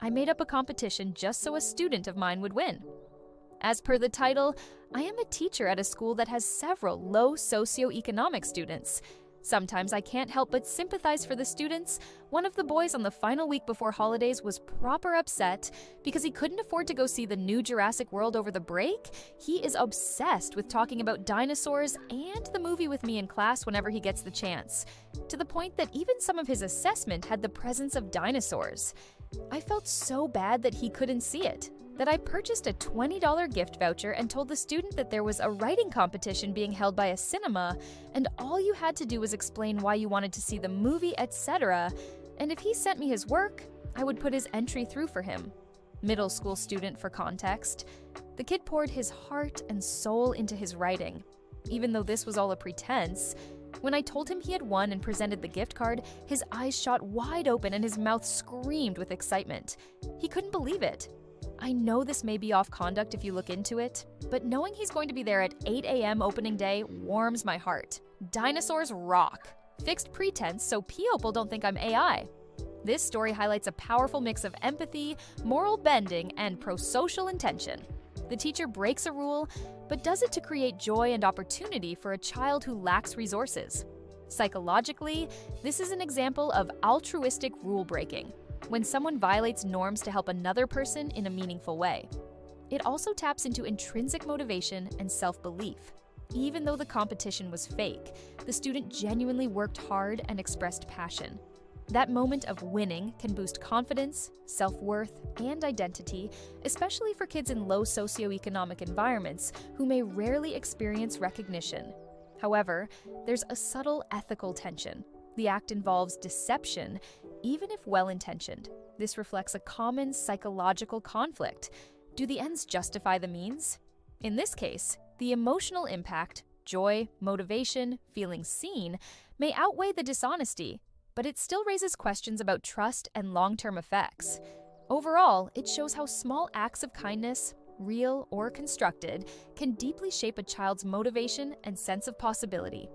I made up a competition just so a student of mine would win. As per the title, I am a teacher at a school that has several low socioeconomic students. Sometimes I can't help but sympathize for the students. One of the boys on the final week before holidays was proper upset because he couldn't afford to go see the new Jurassic World over the break. He is obsessed with talking about dinosaurs and the movie with me in class whenever he gets the chance, to the point that even some of his assessment had the presence of dinosaurs. I felt so bad that he couldn't see it, that I purchased a $20 gift voucher and told the student that there was a writing competition being held by a cinema, and all you had to do was explain why you wanted to see the movie, etc. And if he sent me his work, I would put his entry through for him. Middle school student for context. The kid poured his heart and soul into his writing. Even though this was all a pretense, when I told him he had won and presented the gift card, his eyes shot wide open and his mouth screamed with excitement. He couldn't believe it. I know this may be off conduct if you look into it, but knowing he's going to be there at 8 a.m. opening day warms my heart. Dinosaurs rock. Fixed pretense so people don't think I'm AI. This story highlights a powerful mix of empathy, moral bending, and pro-social intention. The teacher breaks a rule, but does it to create joy and opportunity for a child who lacks resources. Psychologically, this is an example of altruistic rule breaking, when someone violates norms to help another person in a meaningful way. It also taps into intrinsic motivation and self-belief. Even though the competition was fake, the student genuinely worked hard and expressed passion. That moment of winning can boost confidence, self-worth, and identity, especially for kids in low socioeconomic environments who may rarely experience recognition. However, there's a subtle ethical tension. The act involves deception, even if well-intentioned. This reflects a common psychological conflict. Do the ends justify the means? In this case, the emotional impact, joy, motivation, feeling seen, may outweigh the dishonesty, but it still raises questions about trust and long-term effects. Overall, it shows how small acts of kindness, real or constructed, can deeply shape a child's motivation and sense of possibility.